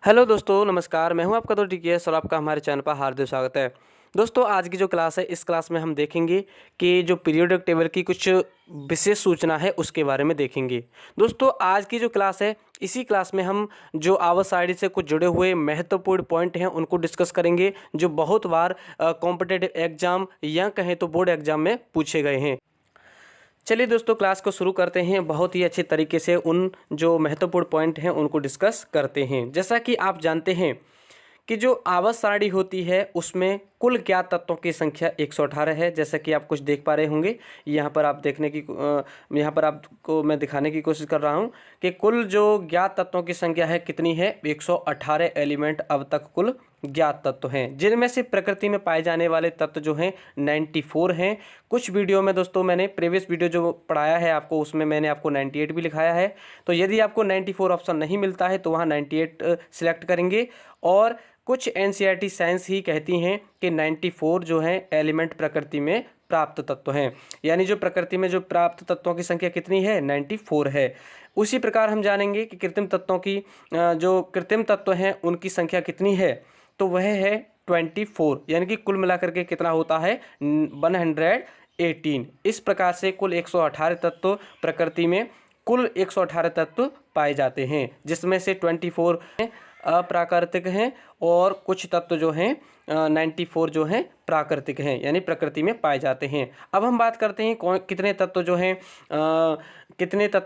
Hello दोस्तों, नमस्कार। मैं हूं आपका दोस्त DKS और आपका हमारे चैनल पर हार्दिक स्वागत है। दोस्तों, आज की जो क्लास है, इस क्लास में हम देखेंगे कि जो पीरियोडिक टेबल की कुछ विशेष सूचना है उसके बारे में देखेंगे। दोस्तों, आज की जो क्लास है, इसी क्लास में हम जो आवर्त सारणी से कुछ जुड़े हुए महत्वपूर्ण पॉइंट हैं उनको डिस्कस करेंगे, जो बहुत बार कॉम्पिटिटिव एग्जाम या कहें तो बोर्ड एग्जाम में पूछे गए हैं। चलिए दोस्तों, क्लास को शुरू करते हैं। बहुत ही अच्छे तरीके से उन जो महत्वपूर्ण पॉइंट हैं उनको डिस्कस करते हैं। जैसा कि आप जानते हैं कि जो आवर्त सारणी होती है उसमें कुल ज्ञात तत्वों की संख्या 118 है। जैसा कि आप कुछ देख पा रहे होंगे, यहाँ पर आप यहाँ पर आपको मैं दिखाने की कोशिश कर रहा हूँ कि कुल जो ज्ञात तत्वों की संख्या है कितनी है। 118 एलिमेंट अब तक कुल ज्ञात तत्व हैं, जिनमें से प्रकृति में पाए जाने वाले तत्व जो हैं 94 हैं। कुछ वीडियो में दोस्तों मैंने प्रीवियस वीडियो जो पढ़ाया है आपको, उसमें मैंने आपको 98 भी लिखाया है। तो यदि आपको 94 ऑप्शन नहीं मिलता है तो वहाँ 98 सिलेक्ट करेंगे। और कुछ NCERT साइंस ही कहती हैं कि 94 जो है एलिमेंट प्रकृति में प्राप्त तत्व हैं, यानी जो प्रकृति में जो प्राप्त तत्वों की संख्या कितनी है, 94 है। उसी प्रकार हम जानेंगे कि कृत्रिम तत्वों की जो कृत्रिम तत्व हैं उनकी संख्या कितनी है, तो वह है 24, यानी कि कुल मिलाकर के कितना होता है, 118। इस प्रकार से कुल 118 तत्व प्रकृति में कुल 118 तत्व पाए जाते हैं, जिसमें से 24 अप्राकृतिक हैं और कुछ तत्व जो हैं 94 जो हैं प्राकृतिक हैं, यानी प्रकृति में पाए जाते हैं। अब हम बात करते हैं कितने तत्व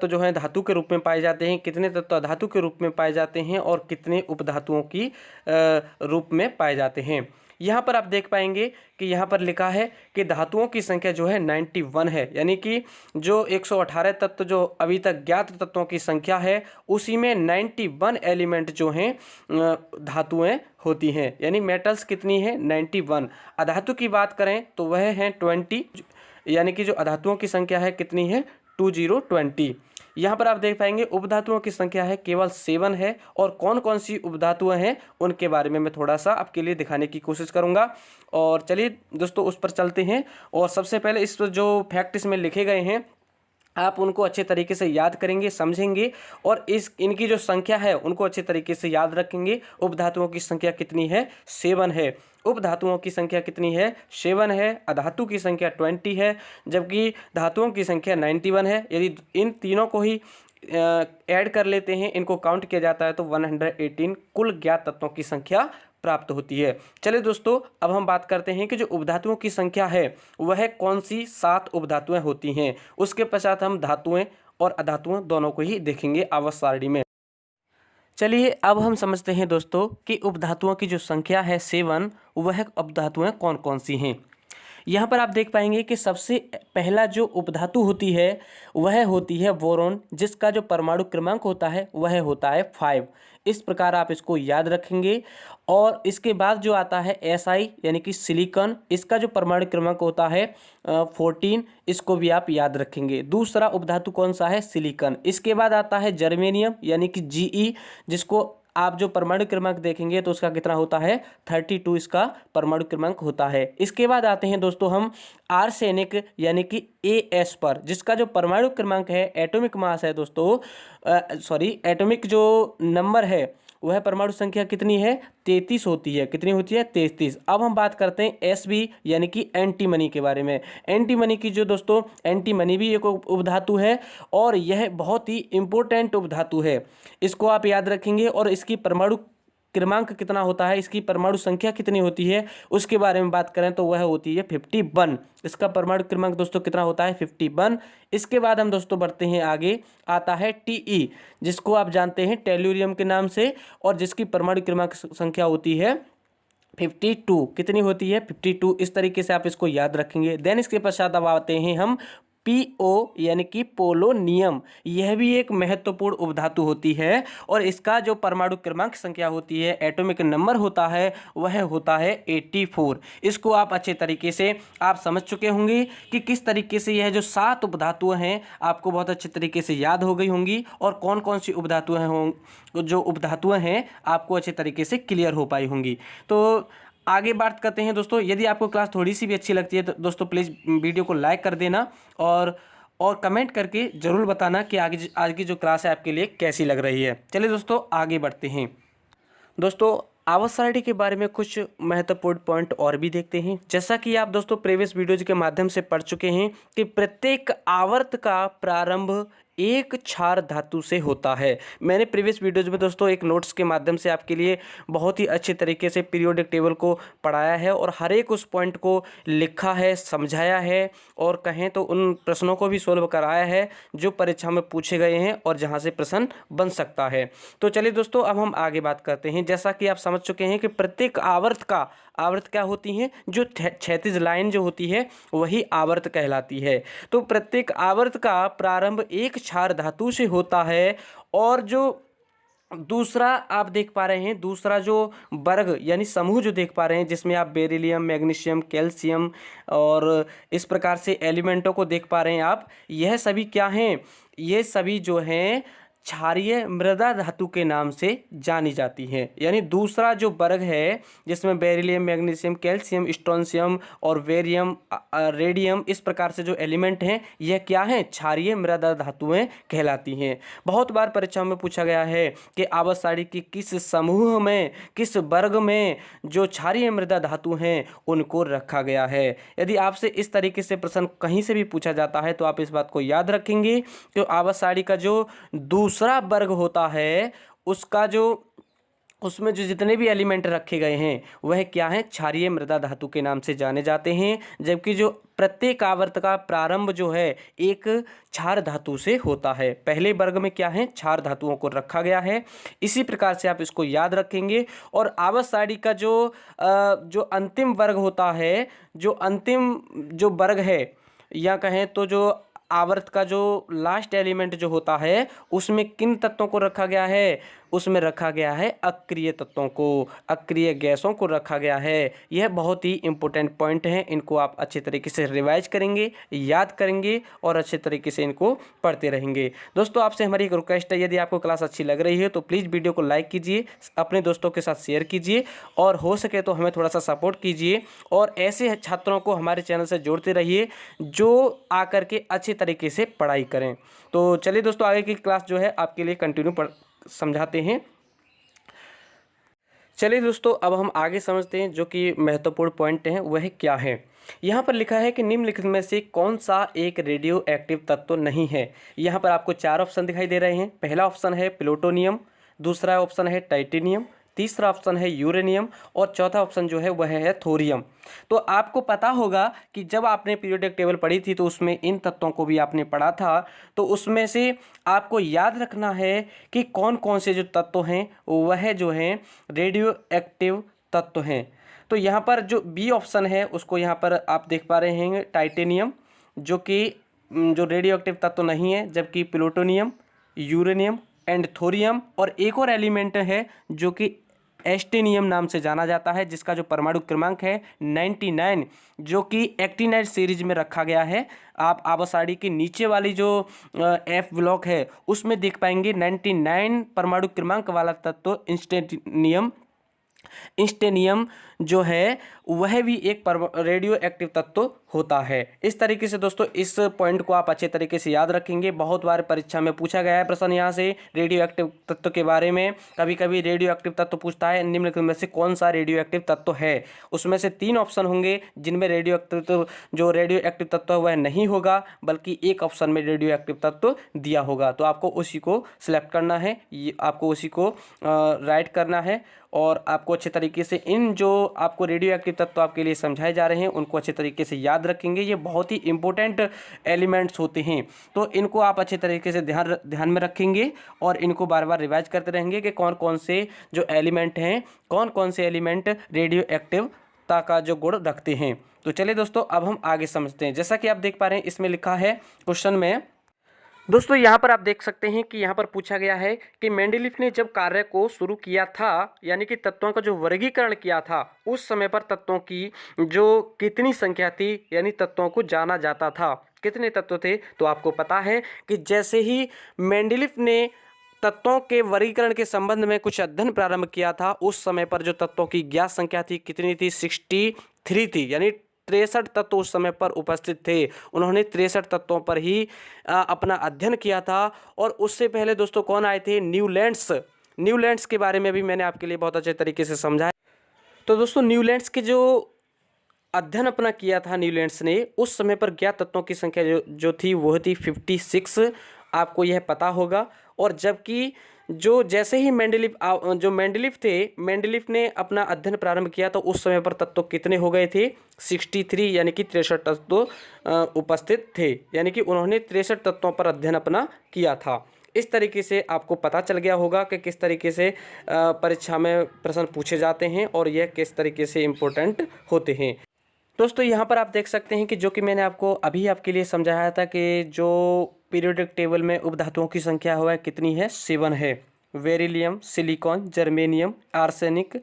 जो हैं धातु के रूप में पाए जाते हैं, कितने तत्व अधातु के रूप में पाए जाते हैं और कितने उपधातुओं की रूप में पाए जाते हैं। यहाँ पर आप देख पाएंगे कि यहाँ पर लिखा है कि धातुओं की संख्या जो है 91 है, यानी कि जो 118 तत्व जो अभी तक ज्ञात तत्वों की संख्या है उसी में 91 एलिमेंट जो हैं धातुएं होती हैं, यानी मेटल्स कितनी है, 91। अधातु की बात करें तो वह है 20, यानी कि जो अधातुओं की संख्या है कितनी है, 2020। यहाँ पर आप देख पाएंगे उपधातुओं की संख्या है केवल 7 है। और कौन कौन सी उपधातुएं हैं उनके बारे में मैं थोड़ा सा आपके लिए दिखाने की कोशिश करूँगा। और चलिए दोस्तों, उस पर चलते हैं। और सबसे पहले इस जो फैक्ट इसमें लिखे गए हैं आप उनको अच्छे तरीके से याद करेंगे, समझेंगे और इनकी जो संख्या है उनको अच्छे तरीके से याद रखेंगे। उपधातुओं की संख्या कितनी है, 7 है। उपधातुओं की संख्या कितनी है, 7 है। अधातु की संख्या 20 है, जबकि धातुओं की संख्या 91 है। यदि इन तीनों को ही ऐड कर लेते हैं, इनको काउंट किया जाता है तो 118 कुल ज्ञात तत्वों की संख्या प्राप्त होती है। चलिए दोस्तों, अब हम बात करते हैं कि जो उपधातुओं की संख्या है वह कौन सी 7 उपधातुएं होती हैं। उसके पश्चात हम धातुएं और अधातुएं दोनों को ही देखेंगे आवर्त सारणी में। चलिए अब हम समझते हैं दोस्तों कि उपधातुओं की जो संख्या है 7, वह उपधातुएं कौन कौन सी हैं। यहाँ पर आप देख पाएंगे कि सबसे पहला जो उपधातु होती है वह होती है बोरोन, जिसका जो परमाणु क्रमांक होता है वह होता है 5। इस प्रकार आप इसको याद रखेंगे। और इसके बाद जो आता है SI, यानी कि सिलिकॉन, इसका जो परमाणु क्रमांक होता है 14, इसको भी आप याद रखेंगे। दूसरा उपधातु कौन सा है, सिलिकॉन। इसके बाद आता है जर्मेनियम, यानी कि GE, जिसको आप जो परमाणु क्रमांक देखेंगे तो उसका कितना होता है, 32 इसका परमाणु क्रमांक होता है। इसके बाद आते हैं दोस्तों हम आर्सेनिक, यानी कि AS पर, जिसका जो परमाणु क्रमांक है, एटॉमिक मास है दोस्तों, एटॉमिक जो नंबर है वह परमाणु संख्या कितनी है, 33 होती है। कितनी होती है, 33। अब हम बात करते हैं SB, यानी कि एंटीमनी के बारे में। एंटीमनी की जो दोस्तों, एंटीमनी भी एक उपधातु है और यह बहुत ही इंपॉर्टेंट उपधातु है। इसको आप याद रखेंगे। और इसकी परमाणु क्रमांक कितना होता है, इसकी परमाणु संख्या कितनी होती है, उसके बारे में बात करें तो वह होती है 51। इसका परमाणु क्रमांक दोस्तों कितना होता है, 51। इसके बाद हम दोस्तों बढ़ते हैं आगे, आता है TE, जिसको आप जानते हैं टेल्यूरियम के नाम से, और जिसकी परमाणु क्रमांक संख्या होती है 52। कितनी होती है, 52। इस तरीके से आप इसको याद रखेंगे। देन इसके पश्चात अब आते हैं हम PO, यानी कि पोलोनियम। यह भी एक महत्वपूर्ण उपधातु होती है और इसका जो परमाणु क्रमांक संख्या होती है, एटॉमिक नंबर होता है, वह होता है 84। इसको आप अच्छे तरीके से आप समझ चुके होंगे कि किस तरीके से यह जो 7 उपधातुएं हैं आपको बहुत अच्छे तरीके से याद हो गई होंगी, और कौन कौन सी उपधातुएं हैं आपको अच्छे तरीके से क्लियर हो पाई होंगी। तो आगे बात करते हैं दोस्तों। यदि आपको क्लास थोड़ी सी भी अच्छी लगती है तो दोस्तों प्लीज़ वीडियो को लाइक कर देना और कमेंट करके ज़रूर बताना कि आज की जो क्लास है आपके लिए कैसी लग रही है। चलिए दोस्तों आगे बढ़ते हैं। दोस्तों आवर्त सारणी के बारे में कुछ महत्वपूर्ण पॉइंट और भी देखते हैं। जैसा कि आप दोस्तों प्रीवियस वीडियोज के माध्यम से पढ़ चुके हैं कि प्रत्येक आवर्त का प्रारंभ एक क्षार धातु से होता है। मैंने प्रीवियस वीडियोज में दोस्तों एक नोट्स के माध्यम से आपके लिए बहुत ही अच्छे तरीके से पीरियोडिक टेबल को पढ़ाया है और हर एक उस पॉइंट को लिखा है, समझाया है और कहें तो उन प्रश्नों को भी सोल्व कराया है जो परीक्षा में पूछे गए हैं और जहां से प्रश्न बन सकता है। तो चलिए दोस्तों अब हम आगे बात करते हैं। जैसा कि आप समझ चुके हैं कि प्रत्येक आवर्त क्या होती है, जो क्षैतिज लाइन जो होती है वही आवर्त कहलाती है। तो प्रत्येक आवर्त का प्रारंभ एक क्षार धातु से होता है और जो दूसरा आप देख पा रहे हैं, दूसरा जो वर्ग यानी समूह जो देख पा रहे हैं जिसमें आप बेरिलियम, मैग्नीशियम, कैल्शियम और इस प्रकार से एलिमेंटों को देख पा रहे हैं आप, यह सभी क्या हैं, ये सभी जो हैं क्षारीय मृदा धातु के नाम से जानी जाती हैं। यानी दूसरा जो वर्ग है जिसमें बेरिलियम, मैग्नीशियम, कैल्शियम, स्ट्रोंशियम और वेरियम, रेडियम इस प्रकार से जो एलिमेंट हैं यह क्या हैं, क्षारीय मृदा धातुएं कहलाती हैं। बहुत बार परीक्षा में पूछा गया है कि आवर्त सारणी की किस समूह में, किस वर्ग में जो क्षारीय मृदा धातु हैं उनको रखा गया है। यदि आपसे इस तरीके से प्रश्न कहीं से भी पूछा जाता है तो आप इस बात को याद रखेंगे कि आवर्त सारणी का जो दूसरा वर्ग होता है उसमें जो जितने भी एलिमेंट रखे गए हैं वह क्या है, क्षारीय मृदा धातु के नाम से जाने जाते हैं। जबकि जो प्रत्येक आवर्त का प्रारंभ जो है एक क्षार धातु से होता है। पहले वर्ग में क्या है, क्षार धातुओं को रखा गया है। इसी प्रकार से आप इसको याद रखेंगे। और आवर्त सारणी का जो अंतिम वर्ग होता है, जो अंतिम जो वर्ग है या कहें तो जो आवर्त का जो लास्ट एलिमेंट जो होता है उसमें किन तत्वों को रखा गया है, उसमें रखा गया है अक्रिय तत्वों को, अक्रिय गैसों को रखा गया है। यह बहुत ही इंपॉर्टेंट पॉइंट है, इनको आप अच्छे तरीके से रिवाइज करेंगे, याद करेंगे और अच्छे तरीके से इनको पढ़ते रहेंगे। दोस्तों आपसे हमारी एक रिक्वेस्ट है, यदि आपको क्लास अच्छी लग रही है तो प्लीज़ वीडियो को लाइक कीजिए, अपने दोस्तों के साथ शेयर कीजिए और हो सके तो हमें थोड़ा सा सपोर्ट कीजिए और ऐसे छात्रों को हमारे चैनल से जोड़ते रहिए जो आकर के अच्छे तरीके से पढ़ाई करें। तो चलिए दोस्तों आगे की क्लास जो है आपके लिए कंटिन्यू समझाते हैं। चलिए दोस्तों अब हम आगे समझते हैं जो कि महत्वपूर्ण पॉइंट हैं वह क्या है। यहाँ पर लिखा है कि निम्नलिखित में से कौन सा एक रेडियो एक्टिव तत्व नहीं है। यहाँ पर आपको 4 ऑप्शन दिखाई दे रहे हैं। पहला ऑप्शन है प्लूटोनियम, दूसरा ऑप्शन है टाइटेनियम, तीसरा ऑप्शन है यूरेनियम और चौथा ऑप्शन जो है वह है थोरियम। तो आपको पता होगा कि जब आपने पीरियोडिक टेबल पढ़ी थी तो उसमें इन तत्वों को भी आपने पढ़ा था। तो उसमें से आपको याद रखना है कि कौन कौन से जो तत्व हैं वह जो हैं रेडियो एक्टिव तत्व हैं। तो यहाँ पर जो बी ऑप्शन है उसको यहाँ पर आप देख पा रहे हैं टाइटेनियम जो रेडियो एक्टिव तत्व नहीं है, जबकि प्लूटोनियम, यूरेनियम एंड थोरियम और एक और एलिमेंट है जो कि एस्टेनियम नाम से जाना जाता है, जिसका जो परमाणु क्रमांक है 99 जो कि एक्टिनाइड सीरीज में रखा गया है। आप आवर्त सारणी की नीचे वाली जो एफ ब्लॉक है उसमें देख पाएंगे 99 परमाणु क्रमांक वाला तत्व इंस्टेनियम जो है वह भी एक रेडियो एक्टिव तत्व होता है। इस तरीके से दोस्तों इस पॉइंट को आप अच्छे तरीके से याद रखेंगे। बहुत बार परीक्षा में पूछा गया है प्रश्न यहाँ से रेडियो एक्टिव तत्व के बारे में। कभी कभी रेडियो एक्टिव तत्व पूछता है निम्नलिखित में से कौन सा रेडियो एक्टिव तत्व है। उसमें से 3 ऑप्शन होंगे जिनमें रेडियो एक्टिव तत्व वह नहीं होगा, बल्कि एक ऑप्शन में रेडियो एक्टिव तत्व दिया होगा। तो आपको उसी को सिलेक्ट करना है, आपको उसी को राइट करना है और आपको अच्छे तरीके से इन जो आपको रेडियो एक्टिव तत्व आपके लिए समझाए जा रहे हैं उनको अच्छे तरीके से याद रखेंगे। ये बहुत ही इंपॉर्टेंट एलिमेंट्स होते हैं, तो इनको आप अच्छे तरीके से ध्यान में रखेंगे और इनको बार बार रिवाइज करते रहेंगे कि कौन कौन से जो एलिमेंट हैं, कौन कौन से एलिमेंट रेडियो एक्टिवता का जो गुण रखते हैं। तो चलिए दोस्तों अब हम आगे समझते हैं। जैसा कि आप देख पा रहे हैं इसमें लिखा है क्वेश्चन में दोस्तों, यहाँ पर आप देख सकते हैं कि यहाँ पर पूछा गया है कि मेंडेलीफ ने जब कार्य को शुरू किया था, यानी कि तत्वों का जो वर्गीकरण किया था, उस समय पर तत्वों की जो कितनी संख्या थी, यानी तत्वों को जाना जाता था, कितने तत्व थे। तो आपको पता है कि जैसे ही मेंडेलीफ ने तत्वों के वर्गीकरण के संबंध में कुछ अध्ययन प्रारंभ किया था, उस समय पर जो तत्वों की ज्ञात संख्या थी कितनी थी, 63 थी, यानी 63 तत्व उस समय पर उपस्थित थे। उन्होंने 63 तत्वों पर ही अपना अध्ययन किया था। और उससे पहले दोस्तों कौन आए थे, न्यूलैंड्स न्यूलैंड्स के बारे में भी मैंने आपके लिए बहुत अच्छे तरीके से समझाया। तो दोस्तों न्यूलैंड्स के जो अध्ययन अपना किया था न्यूलैंड्स ने, उस समय पर ज्ञात तत्वों की संख्या जो थी वो थी 56, आपको यह पता होगा। और जबकि जो जैसे ही मेंडलीफ थे, मेंडलीफ ने अपना अध्ययन प्रारंभ किया तो उस समय पर तत्व कितने हो गए थे? 63, यानी कि 63 तत्व उपस्थित थे, यानी कि उन्होंने 63 तत्वों पर अध्ययन अपना किया था। इस तरीके से आपको पता चल गया होगा कि किस तरीके से परीक्षा में प्रश्न पूछे जाते हैं और यह किस तरीके से इम्पोर्टेंट होते हैं। दोस्तों यहाँ पर आप देख सकते हैं कि जो कि मैंने आपको अभी आपके लिए समझाया था कि जो पीरियोडिक टेबल में उपधातुओं की संख्या हुआ है कितनी है? 7 है। बेरिलियम, सिलिकॉन, जर्मेनियम, आर्सेनिक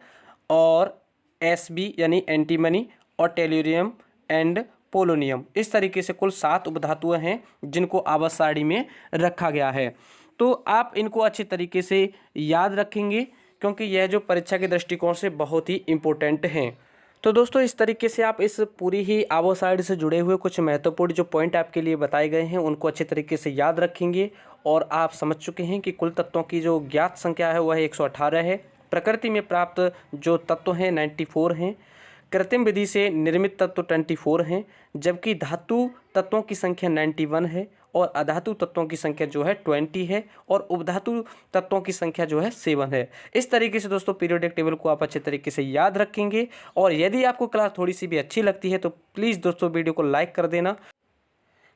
और Sb यानी एंटीमनी और टेल्यूरियम एंड पोलोनियम। इस तरीके से कुल 7 उपधातुएं हैं जिनको आवर्त सारणी में रखा गया है। तो आप इनको अच्छी तरीके से याद रखेंगे क्योंकि यह जो परीक्षा के दृष्टिकोण से बहुत ही इम्पोर्टेंट हैं। तो दोस्तों इस तरीके से आप इस पूरी ही आवर्त सारणी से जुड़े हुए कुछ महत्वपूर्ण जो पॉइंट आपके लिए बताए गए हैं उनको अच्छे तरीके से याद रखेंगे। और आप समझ चुके हैं कि कुल तत्वों की जो ज्ञात संख्या है वह 118 है। प्रकृति में प्राप्त जो तत्व हैं 94 हैं। कृत्रिम विधि से निर्मित तत्व 24 हैं, जबकि धातु तत्वों की संख्या 91 है और अधातु तत्वों की संख्या जो है 20 है और उपधातु तत्वों की संख्या जो है 7 है। इस तरीके से दोस्तों पीरियोडिक टेबल को आप अच्छे तरीके से याद रखेंगे। और यदि आपको क्लास थोड़ी सी भी अच्छी लगती है तो प्लीज़ दोस्तों वीडियो को लाइक कर देना।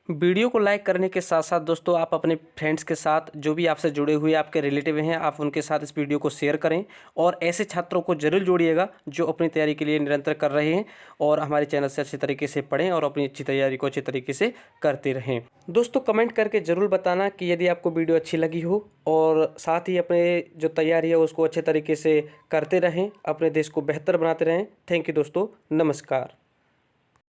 वीडियो को लाइक करने के साथ साथ दोस्तों आप अपने फ्रेंड्स के साथ, जो भी आपसे जुड़े हुए आपके रिलेटिव हैं, आप उनके साथ इस वीडियो को शेयर करें। और ऐसे छात्रों को जरूर जोड़िएगा जो अपनी तैयारी के लिए निरंतर कर रहे हैं और हमारे चैनल से अच्छे तरीके से पढ़ें और अपनी अच्छी तैयारी को अच्छे तरीके से करते रहें। दोस्तों कमेंट करके ज़रूर बताना कि यदि आपको वीडियो अच्छी लगी हो, और साथ ही अपने जो तैयारी है उसको अच्छे तरीके से करते रहें, अपने देश को बेहतर बनाते रहें। थैंक यू दोस्तों, नमस्कार।